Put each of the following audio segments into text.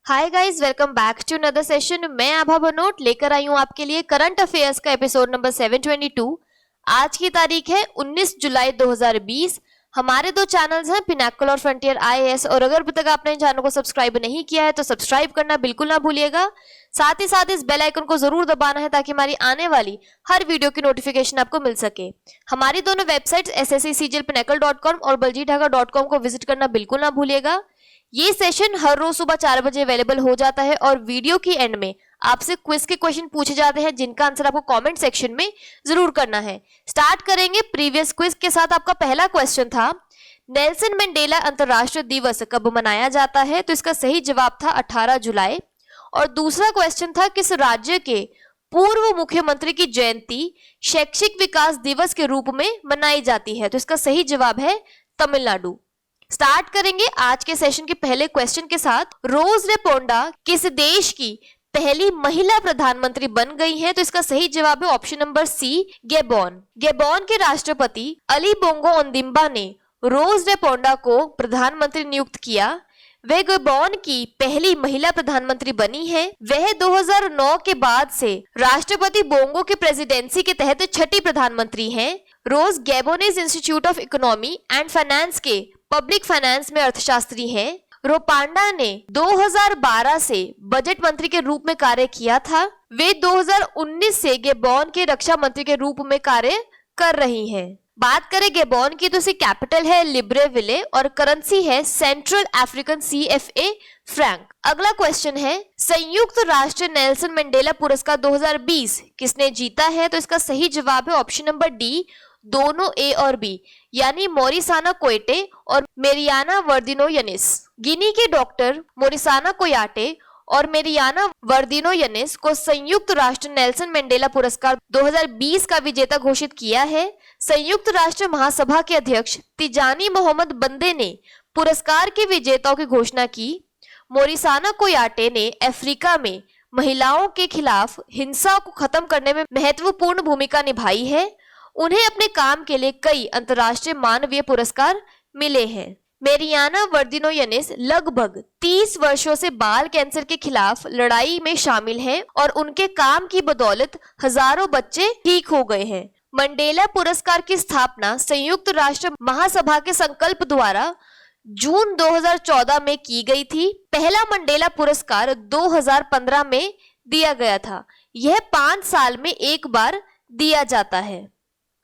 Hi guys, welcome back to another session. मैं आभा बनोट लेकर आई हूँ आपके लिए करंट अफेयर्स का एपिसोड नंबर 722। आज की तारीख है 19 जुलाई 2020। हमारे दो चैनल्स हैं, पिनाकल और फ्रंटियर आईएएस, और अगर अभी तक आपने इन चैनल को सब्सक्राइब नहीं किया है तो सब्सक्राइब करना बिल्कुल ना भूलिएगा। साथ ही साथ इस बेल आइकन को जरूर दबाना है ताकि हमारी आने वाली हर वीडियो की नोटिफिकेशन आपको मिल सके। हमारी दोनों वेबसाइट्स sscjlpinacle.com और baljeetdhaga.com को विजिट करना बिल्कुल ना भूलिएगा। ये सेशन हर रोज सुबह 4 बजे अवेलेबल हो जाता है और वीडियो की एंड में आपसे क्विज के क्वेश्चन पूछे जाते हैं जिनका आंसर आपको कमेंट सेक्शन में जरूर करना है। स्टार्ट करेंगे प्रीवियस क्विज के साथ। आपका पहला क्वेश्चन था, नेल्सन मंडेला अंतरराष्ट्रीय दिवस कब मनाया जाता है? तो इसका सही जवाब था 18 जुलाई। और दूसरा क्वेश्चन था, किस राज्य के पूर्व मुख्यमंत्री की जयंती शैक्षिक विकास दिवस के रूप में मनाई जाती है? तो इसका सही जवाब है तमिलनाडु। स्टार्ट करेंगे आज के सेशन के पहले क्वेश्चन के साथ। रोज रेपोंडा किस देश की पहली महिला प्रधानमंत्री बन गई हैं? तो इसका सही जवाब है option number C, Gabon. Gabon के राष्ट्रपति अली बोंगो ओंदिम्बा ने रोज रेपोंडा को प्रधानमंत्री नियुक्त किया। वह गैबोन की पहली महिला प्रधानमंत्री बनी है। वह 2009 के बाद से राष्ट्रपति बोंगो के प्रेसिडेंसी के तहत छठी प्रधानमंत्री हैं। Rose Gabonese institute of economy and finance के पब्लिक फाइनेंस में अर्थशास्त्री हैं। रोपांडा ने 2012 से बजट मंत्री के रूप में कार्य किया था। वे 2019 से गैबोन के रक्षा मंत्री के रूप में कार्य कर रही हैं। बात करें गैबोन की तो इसकी कैपिटल है लिब्रेविले और करेंसी है सेंट्रल अफ्रीकन CFA फ्रैंक। अगला क्वेश्चन है, संयुक्त राष्ट्र नेल्सन मंडेला पुरस्कार 2020 किसने जीता है? तो इसका सही जवाब है ऑप्शन नंबर डी, दोनों ए और बी, यानी मोरिसाना कोयटे और मेरियाना वर्दिनोयनिस। गिनी के डॉक्टर मोरिसाना कोयाटे और मेरियाना वर्दिनोयनिस को संयुक्त राष्ट्र नेल्सन मंडेला पुरस्कार 2020 का विजेता घोषित किया है। संयुक्त राष्ट्र महासभा के अध्यक्ष तिजानी मोहम्मद बंदे ने पुरस्कार के विजेताओं की घोषणा की। मोरिसाना कोयाटे ने अफ्रीका में महिलाओं के खिलाफ हिंसा को खत्म करने में महत्वपूर्ण भूमिका निभाई है। उन्हें अपने काम के लिए कई अंतर्राष्ट्रीय मानवीय पुरस्कार मिले हैं। मेरियाना वर्दिनोयनिस लगभग 30 वर्षों से बाल कैंसर के खिलाफ लड़ाई में शामिल हैं और उनके काम की बदौलत हजारों बच्चे ठीक हो गए हैं। मंडेला पुरस्कार की स्थापना संयुक्त राष्ट्र महासभा के संकल्प द्वारा जून 2014 में की गई थी। पहला मंडेला पुरस्कार 2015 में दिया गया था। यह 5 साल में एक बार दिया जाता है।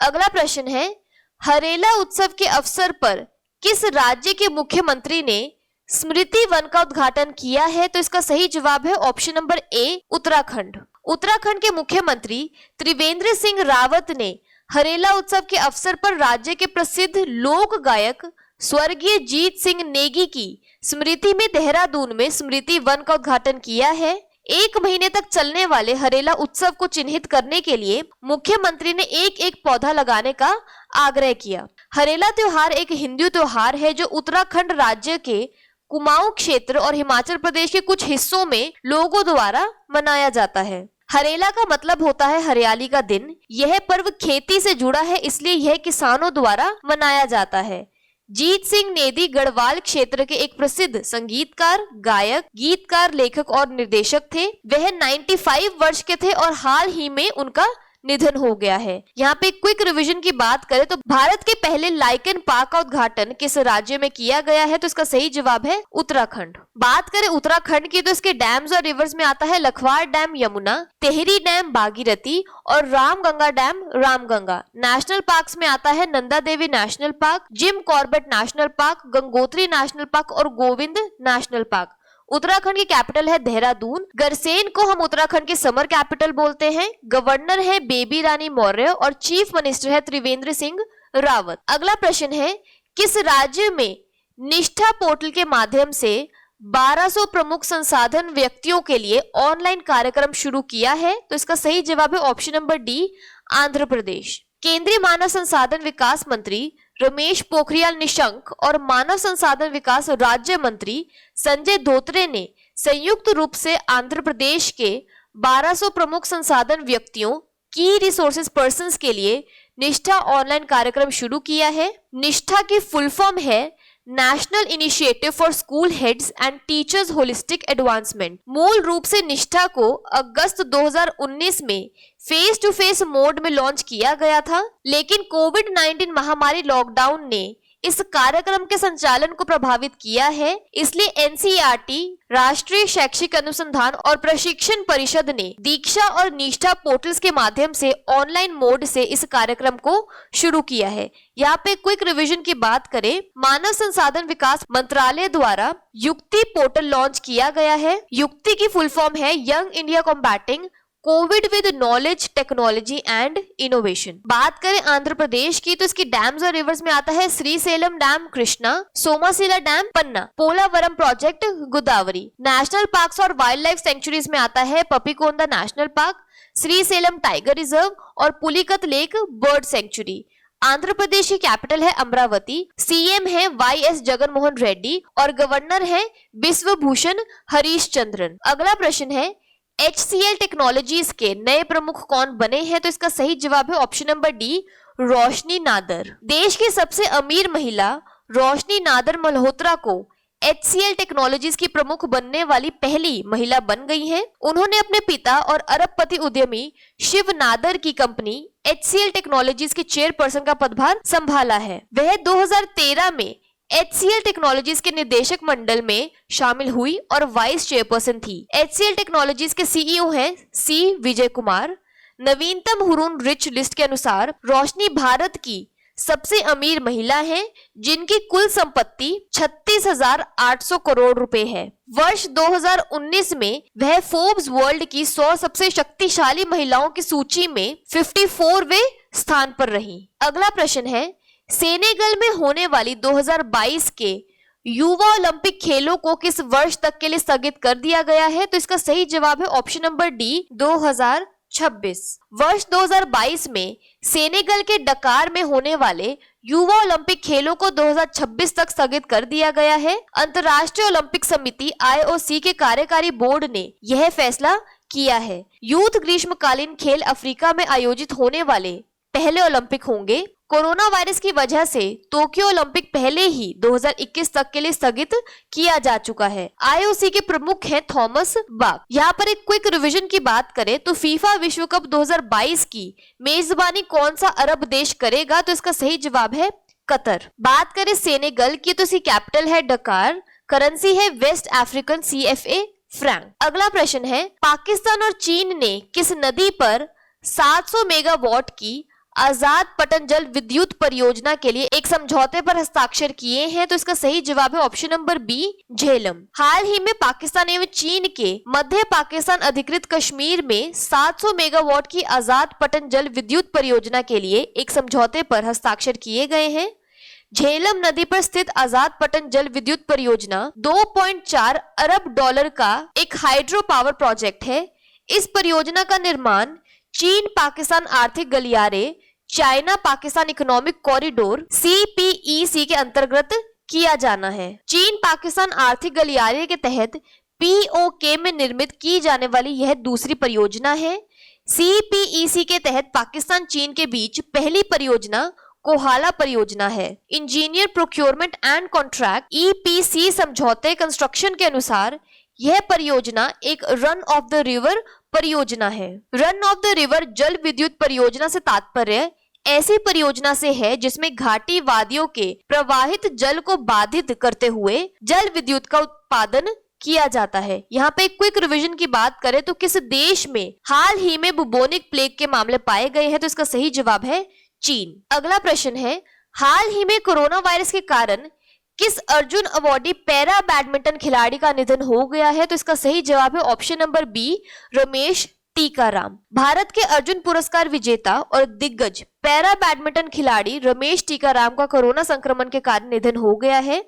अगला प्रश्न है, हरेला उत्सव के अवसर पर किस राज्य के मुख्यमंत्री ने स्मृति वन का उद्घाटन किया है? तो इसका सही जवाब है option number A, Uttarakhand. Uttarakhand के मुख्यमंत्री त्रिवेंद्र सिंह रावत ने हरेला उत्सव के अवसर पर राज्य के प्रसिद्ध लोक गायक स्वर्गीय जीत सिंह नेगी की स्मृति में देहरादून में स्मृति वन का उद्घाटन किया है। 1 महीने तक चलने वाले हरेला उत्सव को चिन्हित करने के लिए मुख्यमंत्री ने एक पौधा लगाने का आग्रह किया। हरेला त्योहार एक हिंदू त्योहार है जो उत्तराखंड राज्य के कुमाऊं क्षेत्र और हिमाचल प्रदेश के कुछ हिस्सों में लोगों द्वारा मनाया जाता है। हरेला का मतलब होता है हरियाली का दिन। यह पर्व खेती से जुड़ा है, इसलिए यह किसानों द्वारा मनाया जाता है। जीत सिंह नेगी गढ़वाल क्षेत्र के एक प्रसिद्ध संगीतकार, गायक, गीतकार, लेखक और निर्देशक थे। वह 95 वर्ष के थे और हाल ही में उनका निधन हो गया है। यहाँ पे क्विक रिवीजन की बात करें तो भारत के पहले लाइकन पार्क का उद्घाटन किस राज्य में किया गया है? तो इसका सही जवाब है उत्तराखंड। बात करें उत्तराखंड की तो इसके डैम्स और रिवर्स में आता है लखवाड़ डैम यमुना, तेहरी डैम भागीरथी और Ramganga dam Ramganga. National parks में आता है Nanda Devi national park, Jim Corbett national park, Gangotri national park और गोविंद नेशनल पार्क। उत्तराखंड की कैपिटल है देहरादून। गरसेन को हम उत्तराखंड की समर कैपिटल बोलते हैं। गवर्नर है बेबी रानी मौर्य और चीफ मिनिस्टर है त्रिवेंद्र सिंह रावत। अगला प्रश्न है, किस राज्य में निष्ठा पोर्टल के माध्यम से 1200 प्रमुख संसाधन व्यक्तियों के लिए ऑनलाइन कार्यक्रम शुरू किया है? तो इसका सही जवाब है option number D, Andhra Pradesh. केंद्रीय मानव संसाधन विकास मंत्री रमेश पोखरियाल निशंक और मानव संसाधन विकास राज्य मंत्री संजय धोत्रे ने संयुक्त रूप से आंध्र प्रदेश के 1200 प्रमुख संसाधन व्यक्तियों की रिसोर्सेज पर्संस के लिए निष्ठा ऑनलाइन कार्यक्रम शुरू किया है। निष्ठा की फुल फॉर्म है national initiative for school heads and teachers holistic advancement. मूल रूप से निष्ठा को अगस्त 2019 में फेस टू फेस मोड में लॉन्च किया गया था, लेकिन कोविड-19 महामारी लॉकडाउन ने इस कार्यक्रम के संचालन को प्रभावित किया है। इसलिए एनसीईआरटी, राष्ट्रीय शैक्षिक अनुसंधान और प्रशिक्षण परिषद ने दीक्षा और निष्ठा पोर्टल्स के माध्यम से ऑनलाइन मोड से इस कार्यक्रम को शुरू किया है। यहाँ पे क्विक रिवीजन की बात करें, मानव संसाधन विकास मंत्रालय द्वारा युक्ति पोर्टल लॉन्च किया गया है। युक्ति की फुल फॉर्म है young India combating Covid with knowledge, technology and innovation. बात करें आंध्र प्रदेश की तो इसकी डैम्स और रिवर्स में आता है Srisailam dam Krishna, Somasila dam Panna, Polavaram project Godavari. National parks और वाइल्ड लाइफ सेंचुरीज में आता है Papikonda national park, Srisailam tiger reserve और Pulicat lake bird sanctuary. Andhra Pradesh की कैपिटल है अमरावती, सीएम है वाईएस जगनमोहन रेड्डी और गवर्नर है बिश्वभूषण हरीश चंद्रन। अगला प्रश्न है HCL टेक्नोलॉजीज के नए प्रमुख कौन बने हैं? तो इसका सही जवाब है ऑप्शन नंबर डी, रोशनी नादर। देश की सबसे अमीर महिला रोशनी नादर मल्होत्रा को HCL टेक्नोलॉजीज की प्रमुख बनने वाली पहली महिला बन गई हैं। उन्होंने अपने पिता और अरबपति उद्यमी शिव नादर की कंपनी HCL टेक्नोलॉजीज के चेयरपर्सन का पदभार संभाला है। वह 2013 में HCL टेक्नोलॉजीज के निदेशक मंडल में शामिल हुई और वाइस चेयरपर्सन थी। HCL टेक्नोलॉजीज के सीईओ हैं सी विजय कुमार। नवीनतम हुरून रिच लिस्ट के अनुसार रोशनी भारत की सबसे अमीर महिला हैं, जिनकी कुल संपत्ति 36,800 करोड़ रुपए है। वर्ष 2019 में वह फोर्ब्स वर्ल्ड की 100 सबसे शक्तिशाली महिलाओं की सूची में 54वें स्थान पर रही। अगला प्रश्न है, सेनेगल में होने वाली 2022 के युवा ओलंपिक खेलों को किस वर्ष तक के लिए स्थगित कर दिया गया है? तो इसका सही जवाब है ऑप्शन नंबर डी, 2026। वर्ष 2022 में सेनेगल के डकार में होने वाले युवा ओलंपिक खेलों को 2026 तक स्थगित कर दिया गया है। अंतर्राष्ट्रीय ओलंपिक समिति IOC के कार्यकारी बोर्ड ने यह फैसला किया है। यूथ ग्रीष्मकालीन खेल अफ्रीका में आयोजित होने वाले पहले ओलंपिक होंगे। कोरोना वायरस की वजह से टोक्यो ओलंपिक पहले ही 2021 तक के लिए स्थगित किया जा चुका है। IOC के प्रमुख हैं थॉमस बाक। यहाँ पर एक क्विक रिवीजन की बात करें तो फीफा विश्व कप 2022 की मेजबानी कौन सा अरब देश करेगा? तो इसका सही जवाब है कतर। बात करें सेनेगल की तो इसकी कैपिटल है डकार, करेंसी है वेस्ट अफ्रीकन CFA फ्रैंक। अगला प्रश्न है, पाकिस्तान और चीन ने किस नदी पर 700 मेगावाट की आजाद पटंजल विद्युत परियोजना के लिए एक समझौते पर हस्ताक्षर किए हैं? तो इसका सही जवाब है ऑप्शन नंबर बी, झेलम। हाल ही में पाकिस्तान एवं चीन के मध्य पाकिस्तान अधिकृत कश्मीर में 700 मेगावाट की आजाद पटंजल विद्युत परियोजना के लिए एक समझौते पर हस्ताक्षर किए गए हैं। झेलम नदी पर स्थित आजाद पटंजल विद्युत परियोजना 2.4 अरब डॉलर का एक हाइड्रो पावर प्रोजेक्ट है। इस परियोजना का निर्माण चीन पाकिस्तान आर्थिक गलियारे, China Pakistan economic corridor CPEC के अंतर्गत किया जाना है। चीन पाकिस्तान आर्थिक गलियारे के तहत POK में निर्मित की जाने वाली यह दूसरी परियोजना है। CPEC के तहत पाकिस्तान चीन के बीच पहली परियोजना कोहाला परियोजना है। Engineer procurement and contract EPC समझौते कंस्ट्रक्शन के अनुसार यह परियोजना एक रन ऑफ द रिवर परियोजना है। रन ऑफ द रिवर जल विद्युत परियोजना से तात्पर्य ऐसी परियोजना से है जिसमें घाटी वादियों के प्रवाहित जल को बाधित करते हुए जल विद्युत का उत्पादन किया जाता है। यहाँ पे क्विक रिवीजन की बात करें तो किस देश में हाल ही में बुबोनिक प्लेग के मामले पाए गए हैं? तो इसका सही जवाब है चीन। अगला प्रश्न है, हाल ही में कोरोना वायरस के कारण किस अर्जुन अवार्डी पैरा बैडमिंटन खिलाड़ी का निधन हो गया है? तो इसका सही जवाब है option number B, Ramesh Tikaram. Bharat के अर्जुन पुरस्कार विजेता और दिग्गज पैरा बैडमिंटन खिलाड़ी रमेश टीकाराम का कोरोना संक्रमण के कारण निधन हो गया है।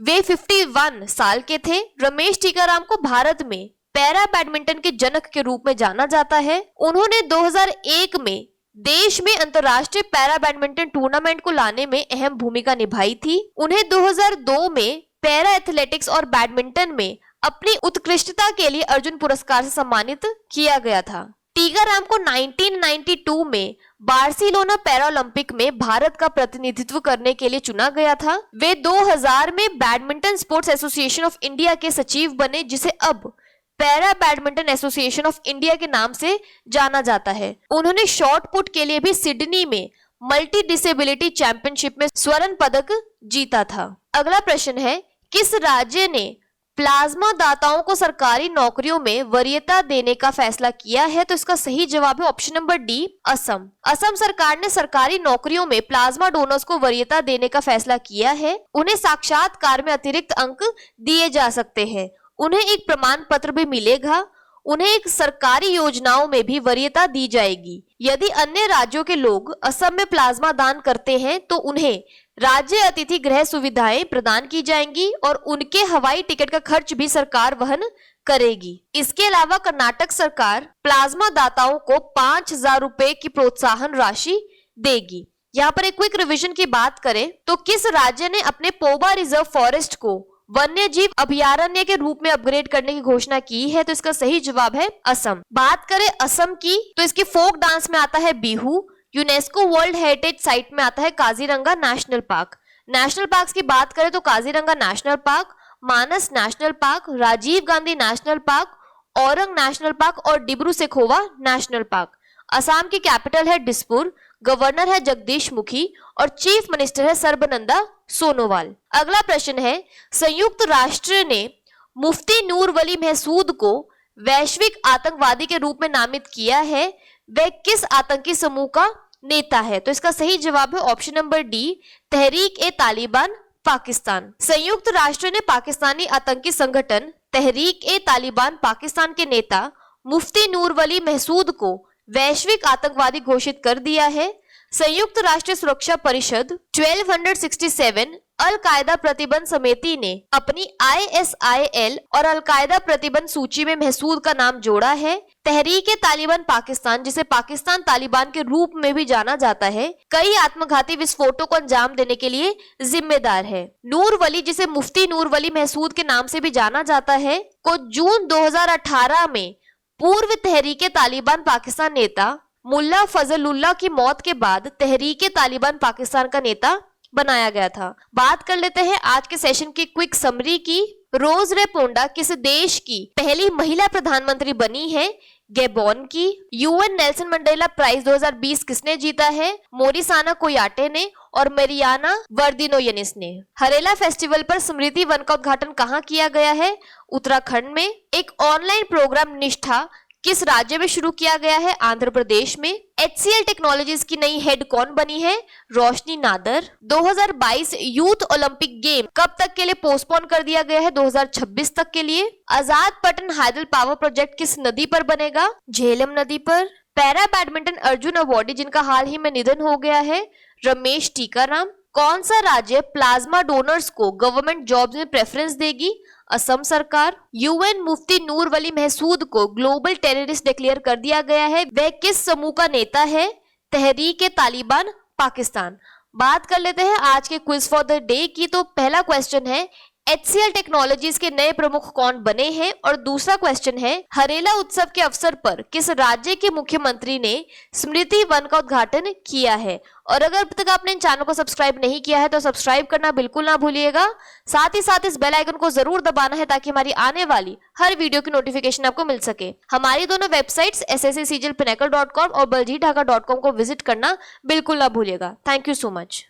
वे 51 साल के थे। रमेश टीकाराम को भारत में पैरा बैडमिंटन के जनक के रूप में जाना जाता है। उन्होंने 2001 में देश में अंतर्राष्ट्रीय पैरा बैडमिंटन टूर्नामेंट को लाने में अहम भूमिका निभाई थी। उन्हें 2002 में पैरा एथलेटिक्स और बैडमिंटन में अपनी उत्कृष्टता के लिए अर्जुन पुरस्कार से सम्मानित किया गया था। टीकाराम को 1992 में बार्सिलोना पैरालंपिक में भारत का प्रतिनिधित्व करने के लिए चुना गया था। वे 2000 में badminton sports association of India के सचिव बने, जिसे अब para badminton association of India के नाम से जाना जाता है। उन्होंने शॉट पुट के लिए भी सिडनी में मल्टी डिसेबिलिटी चैंपियनशिप में स्वर्ण पदक जीता था। अगला प्रश्न है, किस राज्य ने प्लाज्मा दाताओं को सरकारी नौकरियों में वरीयता देने का फैसला किया है? तो इसका सही जवाब है option number D, Assam. Assam सरकार ने सरकारी नौकरियों में प्लाज्मा डोनर्स को वरीयता देने का फैसला किया है। उन्हें साक्षात्कार में अतिरिक्त अंक दिए जा सकते हैं, उन्हें एक प्रमाण पत्र भी मिलेगा, उन्हें एक सरकारी योजनाओं में भी वरीयता दी जाएगी। यदि अन्य राज्यों के लोग असम में प्लाज्मा दान करते हैं तो उन्हें राज्य अतिथि गृह सुविधाएं प्रदान की जाएंगी और उनके हवाई टिकट का खर्च भी सरकार वहन करेगी। इसके अलावा कर्नाटक सरकार प्लाज्मा दाताओं को 5,000 रुपए की प्रोत्साहन राशि देगी। यहाँ पर एक क्विक रिवीजन की बात करें तो किस राज्य ने अपने पोबा रिजर्व फॉरेस्ट को वन्य जीव अभयारण्य के रूप में अपग्रेड करने की घोषणा की है? तो इसका सही जवाब है असम। बात करें असम की तो इसके फोक डांस में आता है Bihu, UNESCO world heritage site में आता है Kaziranga national park. National parks की बात करें तो Kaziranga national park, Manas national park, Rajiv Gandhi national park, Orang national park और डिब्रू सेखोवा नेशनल पार्क। असम की कैपिटल है दिसपुर, गवर्नर है जगदीश मुखी और चीफ मिनिस्टर है सर्बानंद सोनोवाल। अगला प्रश्न है, संयुक्त राष्ट्र ने मुफ्ती नूर वली महसूद को वैश्विक आतंकवादी के रूप में नामित किया है? वह किस आतंकी समूह का नेता है? तो इसका सही जवाब है ऑप्शन नंबर डी, तहरीक ए तालिबान पाकिस्तान। संयुक्त राष्ट्र ने पाकिस्तानी आतंकी संगठन तहरीक ए तालिबान पाकिस्तान के नेता मुफ्ती नूर वली महसूद को वैश्विक आतंकवादी घोषित कर दिया है। संयुक्त राष्ट्र सुरक्षा परिषद 1267 अल कायदा प्रतिबंध समिति ने अपनी ISIL और अल कायदा प्रतिबंध सूची में महसूद का नाम जोड़ा है। तहरीक ए तालिबान पाकिस्तान, जिसे पाकिस्तान तालिबान के रूप में भी जाना जाता है, कई आत्मघाती विस्फोटों को अंजाम देने के लिए जिम्मेदार है। नूर वली, जिसे मुफ्ती नूर वली महसूद के नाम से भी जाना जाता है, को जून 2018 में पूर्व तहरीक ए तालिबान पाकिस्तान नेता मुल्ला फजलुल्लाह की मौत के बाद तहरीक ए तालिबान पाकिस्तान का नेता बनाया गया था। बात कर लेते हैं आज के सेशन की क्विक समरी की। रोज रे पोंडा किस देश की पहली महिला प्रधानमंत्री बनी है? गैबोन की। UN नेल्सन मंडेला प्राइज 2020 किसने जीता है? मोरिसाना कोयाटे ने और मेरियाना वर्दिनोयनिस ने। हरेला फेस्टिवल पर स्मृति वन का उद्घाटन कहाँ किया गया है? उत्तराखंड में। एक ऑनलाइन प्रोग्राम निष्ठा किस राज्य में शुरू किया गया है? आंध्र प्रदेश में। HCL टेक्नोलॉजीज की नई हेड कौन बनी है? रोशनी नादर। 2022 यूथ ओलंपिक गेम कब तक के लिए पोस्टपोन कर दिया गया है? 2026 तक के लिए। आजाद पटन हाइडल पावर प्रोजेक्ट किस नदी पर बनेगा? झेलम नदी पर। पैरा बैडमिंटन अर्जुन अवार्डी जिनका हाल ही में निधन हो गया है? रमेश टीकाराम। कौन सा राज्य प्लाज्मा डोनर्स को गवर्नमेंट जॉब्स में प्रेफरेंस देगी? असम सरकार। UN मुफ्ती नूर वली महसूद को ग्लोबल टेररिस्ट डिक्लेयर कर दिया गया है। वह किस समूह का नेता है? तहरीक ए तालिबान पाकिस्तान। बात कर लेते हैं आज के क्विज फॉर द डे की। तो पहला क्वेश्चन है, HCL टेक्नोलॉजीज के नए प्रमुख कौन बने हैं? और दूसरा क्वेश्चन है, हरेला उत्सव के अवसर पर किस राज्य के मुख्यमंत्री ने स्मृति वन का उद्घाटन किया है? और अगर अब तक आपने इन चैनल को सब्सक्राइब नहीं किया है तो सब्सक्राइब करना बिल्कुल ना भूलिएगा। साथ ही साथ इस बेल आइकन को जरूर दबाना है ताकि हमारी आने वाली हर वीडियो की नोटिफिकेशन आपको मिल सके। हमारी दोनों वेबसाइट्स SSC CGL Pinnacle.com और baljeetdhaka.com को विजिट करना बिल्कुल ना भूलिएगा। Thank you so much.